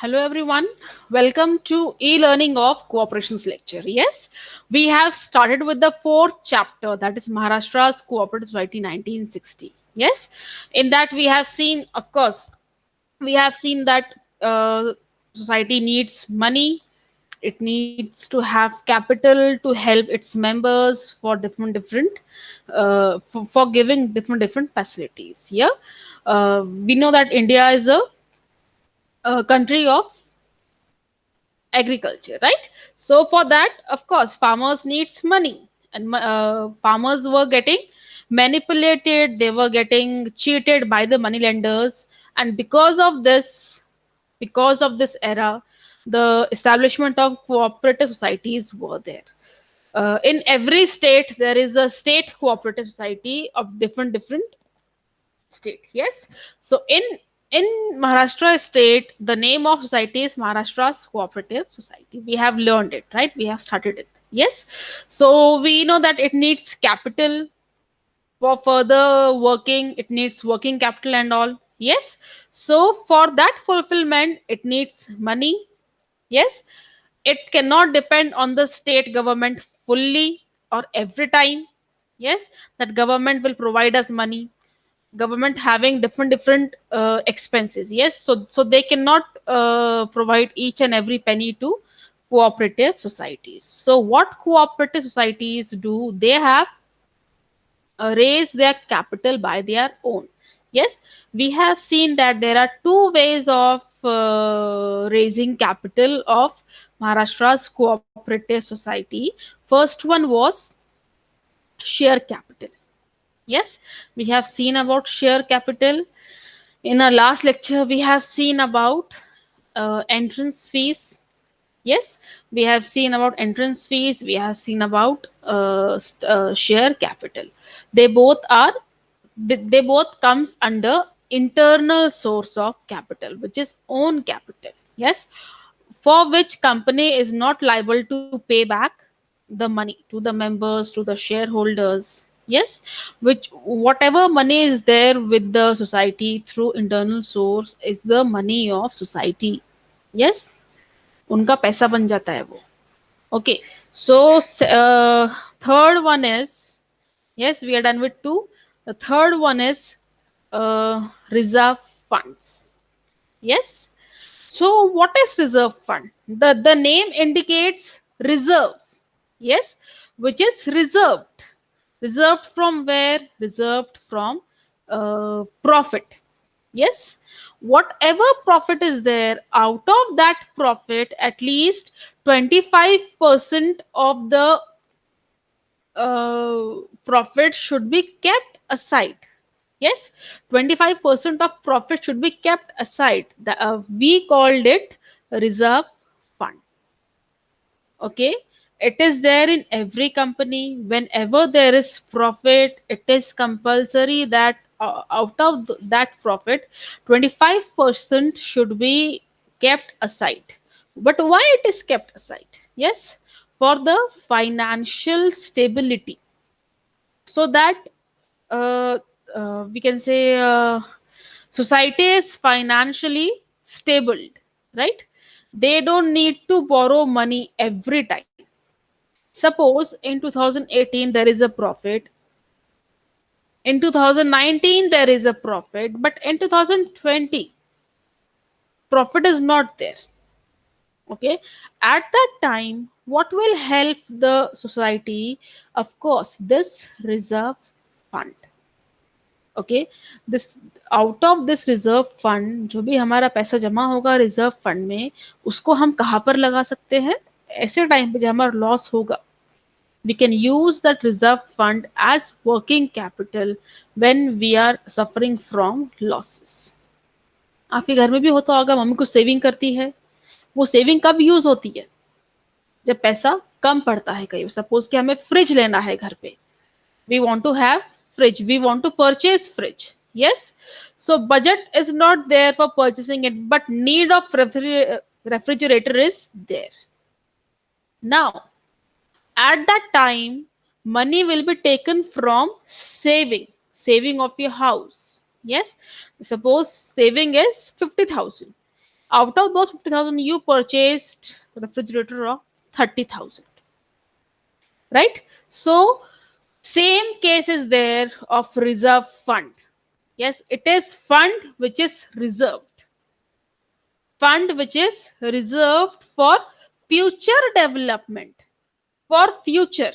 Hello everyone. Welcome to e-learning of cooperations lecture. Yes, we have started with the fourth chapter, that is Maharashtra's Cooperative Society 1960. Yes, in that we have seen, of course, we have seen that society needs money. It needs to have capital to help its members for different for giving different facilities. Yeah, we know that India is a country of agriculture, right? So for that, of course, farmers needs money, and farmers were getting manipulated, they were getting cheated by the money lenders, and because of this era, the establishment of cooperative societies were there. In every state there is a state cooperative society of different state. Yes, so in Maharashtra state, the name of society is Maharashtra's Cooperative Society. We have learned it, right? We have started it. Yes, so we know that it needs capital for further working. It needs working capital and all. Yes, so for that fulfillment it needs money. Yes, it cannot depend on the state government fully or every time. Yes, that government will provide us money. Government having different expenses. Yes, so they cannot provide each and every penny to cooperative societies. So what cooperative societies do, they have raise their capital by their own. Yes, we have seen that there are two ways of raising capital of Maharashtra's cooperative society. First one was share capital. Yes, we have seen about share capital. In our last lecture we have seen about entrance fees. Yes, we have seen about entrance fees, we have seen about share capital. They both are they both comes under internal source of capital, which is own capital. Yes, for which company is not liable to pay back the money to the members, to the shareholders. Yes, which whatever money is there with the society through internal source is the money of society. Yes, उनका पैसा बन जाता है वो. Okay, so third one is, yes, we are done with two. The third one is reserve funds. Yes, so what is reserve fund? The name indicates reserve. Yes, which is reserved. Reserved from where? Reserved from profit. Yes, whatever profit is there, out of that profit, at least 25% of the profit should be kept aside. Yes, 25% of profit should be kept aside. We called it reserve fund. Okay, it is there in every company. Whenever there is profit, it is compulsory that out of that profit, 25% should be kept aside. But why it is kept aside? Yes, for the financial stability, so that uh, we can say society is financially stable, right? They don't need to borrow money every time. Suppose in 2018 there is a profit, in 2019 there is a profit, but in 2020 profit is not there. Okay, at that time what will help the society? Of course, this reserve fund. Okay, this out of this reserve fund, जो भी हमारा पैसा जमा होगा reserve fund में, उसको हम कहाँ पर लगा सकते हैं? ऐसे टाइम पे जब हमारा लॉस होगा, we can use that reserve fund as working capital when we are suffering from losses. आपके घर में भी होता होगा, मम्मी कुछ सेविंग करती है, वो सेविंग कब यूज होती है? जब पैसा कम पड़ता है. कहीं सपोज कि हमें फ्रिज लेना है घर पे, we want to have fridge, we want to purchase fridge. Yes, so budget is not there for purchasing it, but need of refrigerator is there. Now at that time money will be taken from saving of your house. Yes, suppose saving is 50,000, Out of those 50,000, you purchased the refrigerator of 30,000, right? So same case is there of reserve fund. Yes, it is fund which is reserved. Fund which is reserved for future development. For future.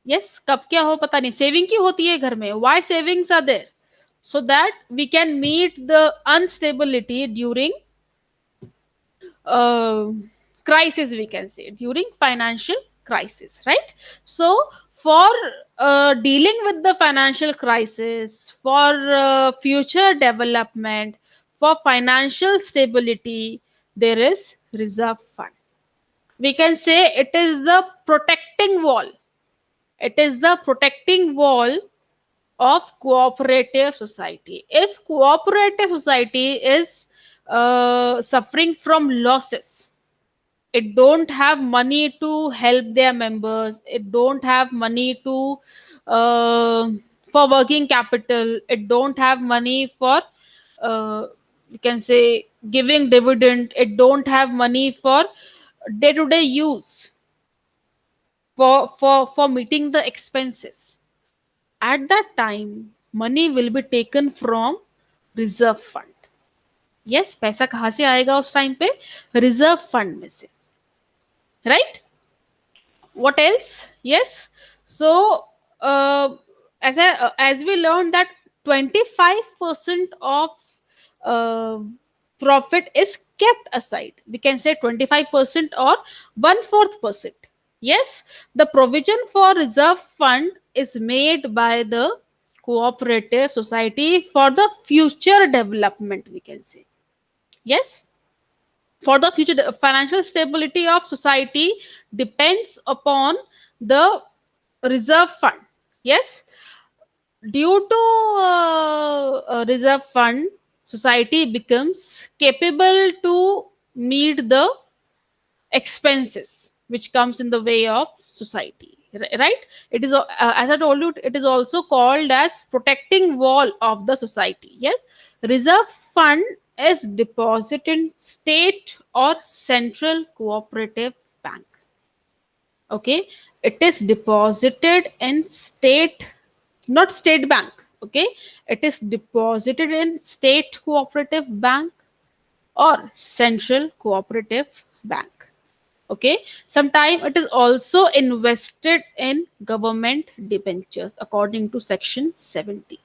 Yes, कब क्या हो पता नहीं. Saving की होती है घर में. Why savings are there? So that we can meet the instability during uh, crisis, we can say, during financial crisis, right? So for dealing with the financial crisis, for future development, for financial stability, there is reserve fund. We can say it is the protecting wall. It is the protecting wall of cooperative society. If cooperative society is suffering from losses, it don't have money to help their members, it don't have money to uh, for working capital, it don't have money for uh, you can say giving dividend, it don't have money for day to day use, for meeting the expenses. At that time money will be taken from reserve fund. Yes, पैसा कहाँ से आएगा उस time पे? Reserve fund में से, right? What else? Yes. So as we learned that 25% of uh, profit is kept aside. We can say 25% or 1/4%. Yes, the provision for reserve fund is made by the cooperative society for the future development, we can say. Yes, for the future financial stability of society depends upon the reserve fund. Yes, due to a reserve fund, society becomes capable to meet the expenses which comes in the way of society, right? It is as I told you, it is also called as protecting wall of the society. Yes, reserve fund is deposited in state or central cooperative bank. Okay, it is deposited in state, not state bank. Okay, it is deposited in state cooperative bank or central cooperative bank. Okay, sometime it is also invested in government debentures according to section 70.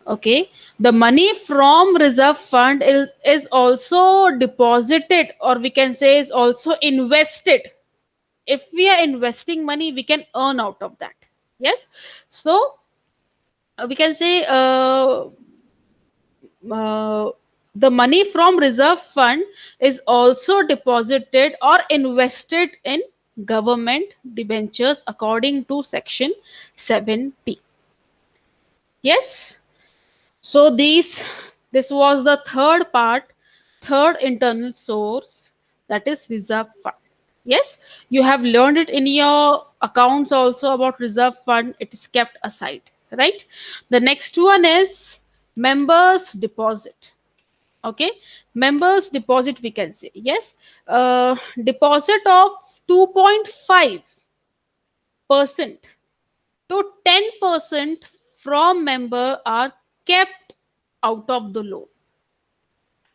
Okay, the money from reserve fund is also deposited, or we can say is also invested. If we are investing money, we can earn out of that. Yes, so we can say uh, the money from reserve fund is also deposited or invested in government debentures according to section 70. Yes, so this was the third part, third internal source, that is reserve fund. Yes, you have learned it in your accounts also about reserve fund. It is kept aside, right? The next one is members deposit. Okay, members deposit, we can say. Yes, deposit of 2.5% to 10% from member are kept out of the loan.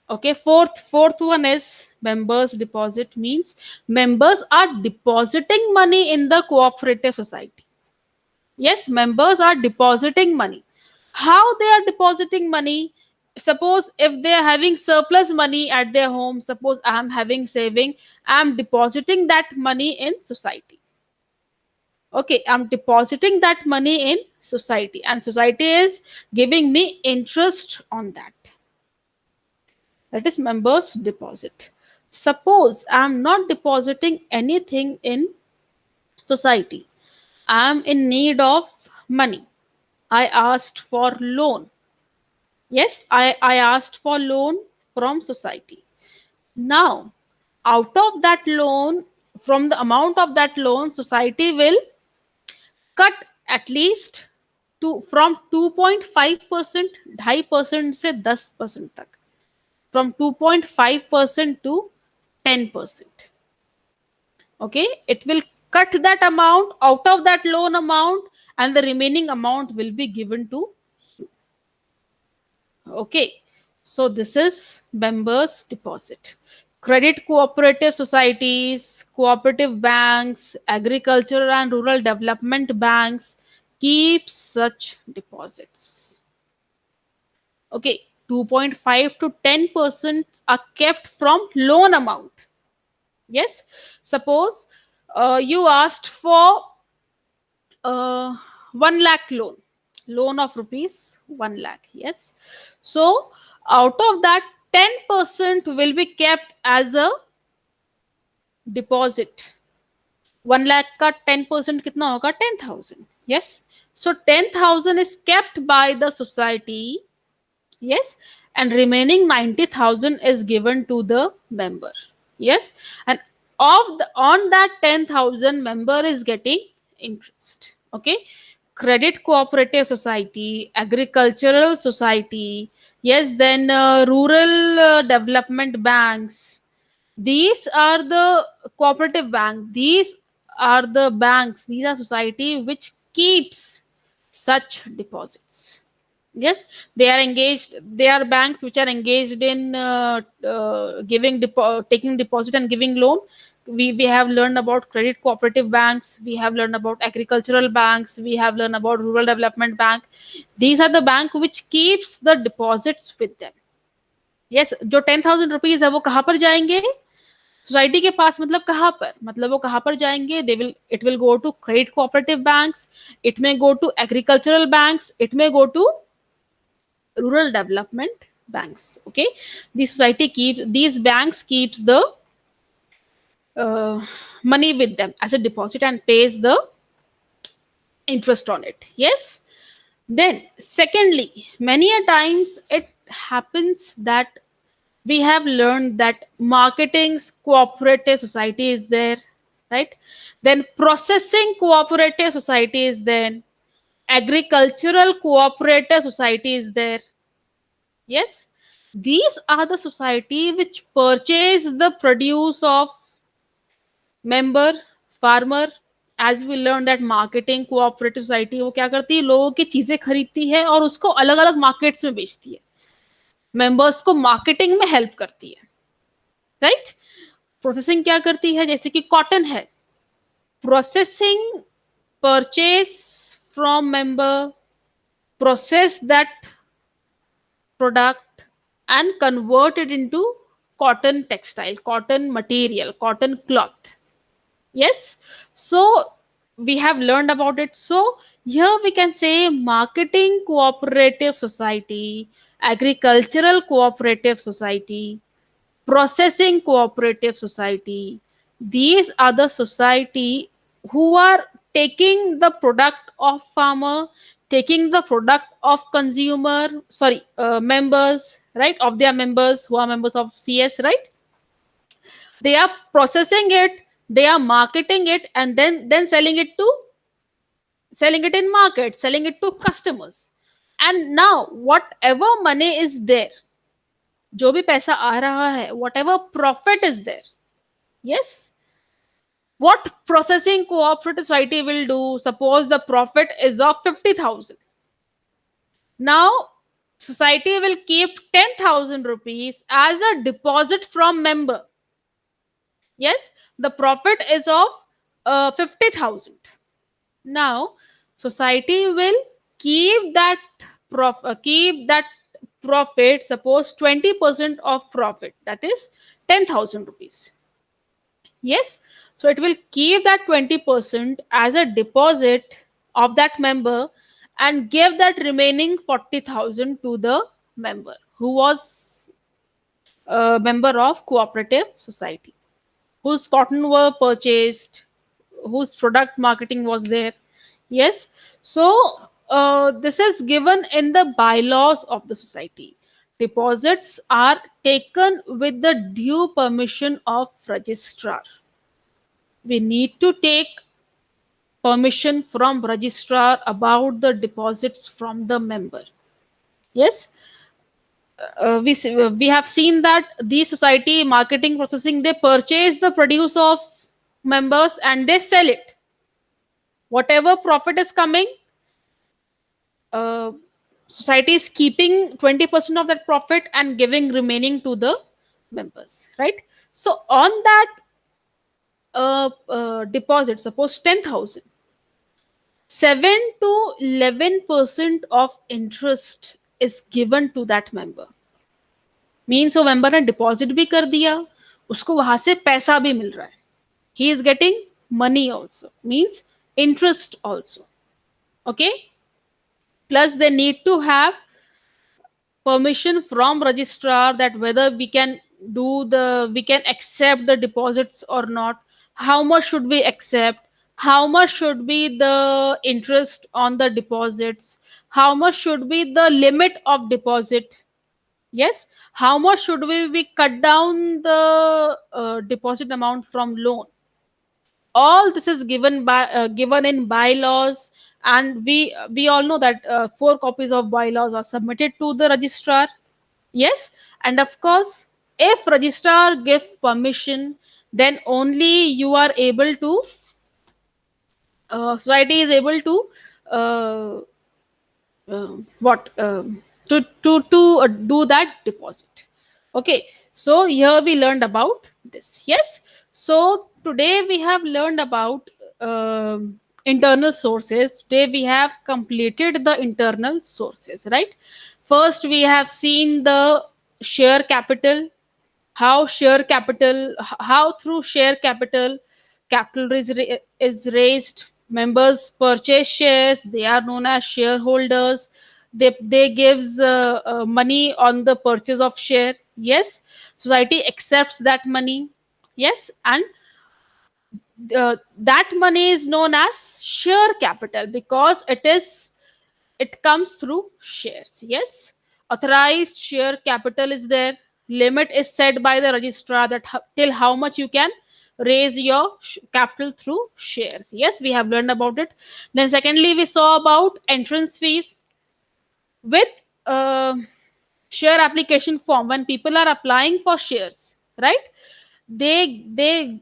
Okay, fourth one is members deposit, means members are depositing money in the cooperative society. Yes, members are depositing money. How they are depositing money? Suppose if they are having surplus money at their home, suppose I am having saving, I am depositing that money in society. Okay, I'm depositing that money in society, and society is giving me interest on that. That is members deposit. Suppose I'm not depositing anything in society, I'm in need of money, I asked for loan. Yes, I asked for loan from society. Now, out of that loan, from the amount of that loan, society will cut at least to from 2.5%, 2.5% से 10% तक. from 2.5% to 10%. Okay, it will cut that amount out of that loan amount, and the remaining amount will be given to you. Okay, so this is members deposit. Credit cooperative societies, cooperative banks, agricultural and rural development banks keep such deposits. Okay, 2.5 to 10% are kept from loan amount. Yes, suppose you asked for uh, 1 lakh loan of rupees 1 lakh. Yes, so out of that 10% will be kept as a deposit. 1 lakh का 10% कितना होगा? 10,000. Yes, so 10,000 is kept by the society. Yes, and remaining 90,000 is given to the member. Yes, and on that 10,000, member is getting interest. Okay, credit cooperative society, agricultural society, yes, then rural development banks, these are the cooperative bank, these are the banks, these are society which keeps such deposits. Yes, they are engaged, they are banks which are engaged in taking deposit and giving loan. We have learned about credit cooperative banks, we have learned about agricultural banks, we have learned about rural development bank. These are the bank which keeps the deposits with them. Yes, जो 10,000 rupees है वो कहाँ पर जाएंगे? Society के पास, मतलब कहाँ पर, मतलब वो कहाँ पर जाएंगे? They will, it will go to credit cooperative banks, it may go to agricultural banks, it may go to rural development banks. Okay, the society keeps, these banks keeps the money with them as a deposit and pays the interest on it. Yes, then secondly, many a times it happens that we have learned that marketing cooperative society is there, right? Then processing cooperative society is there, agricultural cooperative society is there. Yes, these are the society which purchase the produce of member farmer. As we learned that marketing cooperative society वो क्या करती है? लोगों की चीजें खरीदती है और उसको अलग अलग मार्केट्स में बेचती है, मेंबर्स को मार्केटिंग में हेल्प करती है, राइट? प्रोसेसिंग क्या करती है? जैसे कि कॉटन है, processing, purchase from member, process that product and convert it into cotton textile, cotton material, cotton cloth. Yes, so we have learned about it. So here we can say marketing cooperative society, agricultural cooperative society, processing cooperative society, these are the society who are taking the product of farmer, taking the product of consumer, sorry, members, right, of their members who are members of CS, right? They are processing it, they are marketing it, and then selling it to, selling it in market, selling it to customers. And now whatever money is there, जो भी पैसा आ रहा है, whatever profit is there, yes, what processing cooperative society will do? Suppose the profit is of 50,000. Now society will keep 10,000 rupees as a deposit from member. Yes, the profit is of 50,000. Now society will keep that keep that profit, suppose 20% of profit, that is 10,000 rupees. Yes, so it will keep that 20% as a deposit of that member and give that remaining 40,000 to the member who was a member of cooperative society, whose cotton were purchased, whose product marketing was there. Yes, so this is given in the bylaws of the society. Deposits are taken with the due permission of registrar. We need to take permission from registrar about the deposits from the member. Yes, we have seen that the society marketing processing, they purchase the produce of members and they sell it. Whatever profit is coming, uh, society is keeping 20% of that profit and giving remaining to the members, right? So on that deposit, suppose 10,000, 7 to 11% of interest is given to that member. Means वो member ने deposit भी कर दिया, उसको वहां से पैसा भी मिल रहा है. He is getting money also, means interest also. Okay, plus they need to have permission from registrar that whether we can accept the deposits or not, how much should we accept, how much should be the interest on the deposits, how much should be the limit of deposit. Yes, how much should we cut down the deposit amount from loan. All this is given in bylaws, and we all know that 4 copies of bylaws are submitted to the registrar. Yes, and of course, if registrar give permission, then only you are able to society is able to uh, what do that deposit. Okay, so here we learned about this. Yes, so today we have learned about internal sources. Today we have completed the internal sources, right? First we have seen the share capital, how through share capital is raised. Members purchase shares, they are known as shareholders. They gives money on the purchase of share. Yes, society accepts that money. Yes, and that money is known as share capital because it comes through shares. Yes, authorized share capital is there. Limit is set by the registrar that till how much you can raise your capital through shares. Yes, we have learned about it. Then secondly, we saw about entrance fees with share application form. When people are applying for shares, right, they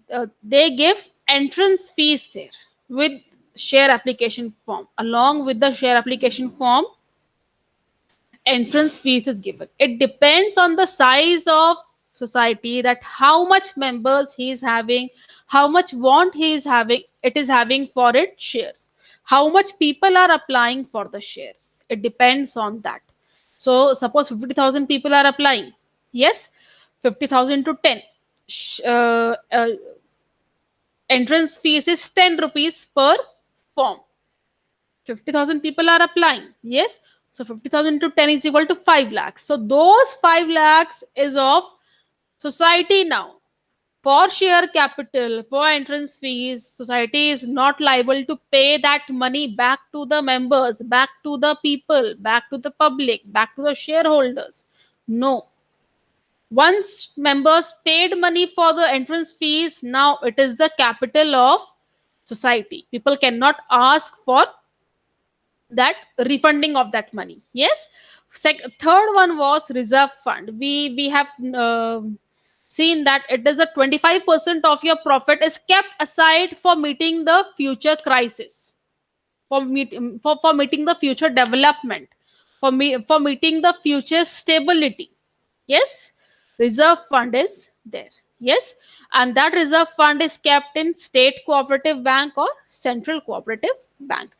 gives entrance fees there with share application form. Along with the share application form, entrance fees is given. It depends on the size of society, that how much members he is having, how much want he is having, it is having for its shares, how much people are applying for the shares. It depends on that. So suppose 50,000 people are applying. Yes, 50,000 to 10. Entrance fees is 10 rupees per form. 50,000 people are applying. Yes, so 50,000 to 10 is equal to 5 lakhs. So those 5 lakhs is of society now. For share capital, for entrance fees, society is not liable to pay that money back to the members, back to the people, back to the public, back to the shareholders. No. Once members paid money for the entrance fees, now it is the capital of society. People cannot ask for that refunding of that money. Yes. Third one was reserve fund. We have seen that it is a 25% of your profit is kept aside for meeting the future crisis, for meeting the future development, for meeting the future stability. Yes, reserve fund is there. Yes, and that reserve fund is kept in state cooperative bank or central cooperative bank.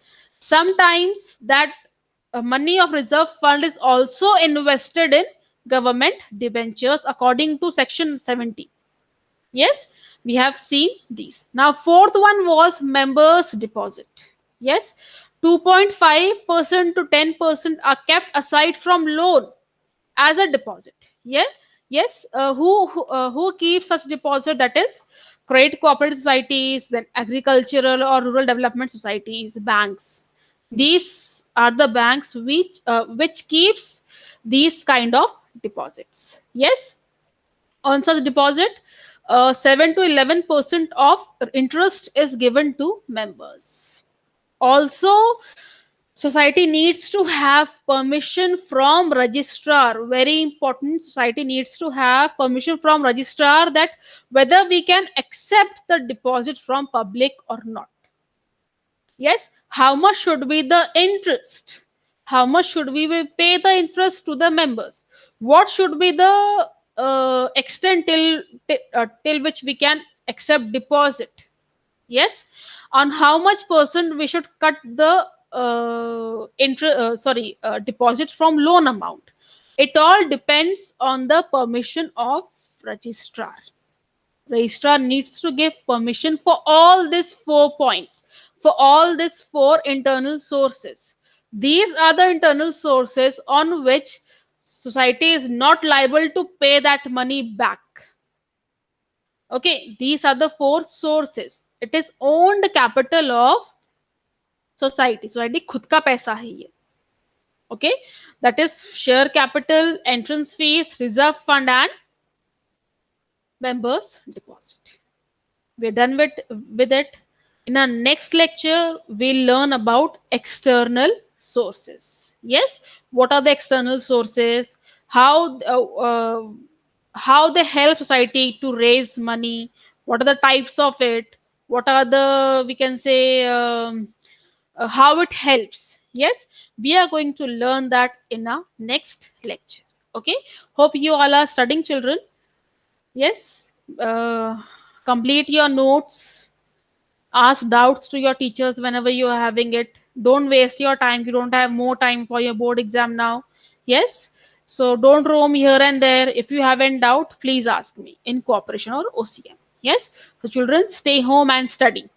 Sometimes that money of reserve fund is also invested in government debentures according to section 70. Yes, we have seen these. Now fourth one was members deposit. Yes, 2.5% to 10% are kept aside from loan as a deposit. Yeah, yes, who keeps such deposit? That is credit cooperative societies, then agricultural or rural development societies, banks. These are the banks which keeps these kind of deposits. Yes, on such deposit, 7 to 11% of interest is given to members. Also, Society needs to have permission from registrar. Very important. Society needs to have permission from registrar that whether we can accept the deposit from public or not. Yes, how much should be the interest? How much should we pay the interest to the members? What should be the extent till which we can accept deposit? Yes, on how much percent we should cut the deposit from loan amount. It all depends on the permission of registrar. Registrar needs to give permission for all these 4 points, for all these four internal sources. These are the internal sources on which society is not liable to pay that money back. Okay, these are the four sources. It is owned capital of society. Society खुद का पैसा है ये. Okay, that is share capital, entrance fees, reserve fund, and members deposit. We're done with it. In our next lecture, we'll learn about external sources. Yes, what are the external sources? How they help society to raise money? What are the types of it? What are the, we can say, how it helps? Yes, we are going to learn that in our next lecture. Okay, hope you all are studying, children. Yes, complete your notes, ask doubts to your teachers whenever you are having it. Don't waste your time. You don't have more time for your board exam now. Yes, so don't roam here and there. If you have any doubt, please ask me in cooperation or OCM. Yes, so children, stay home and study.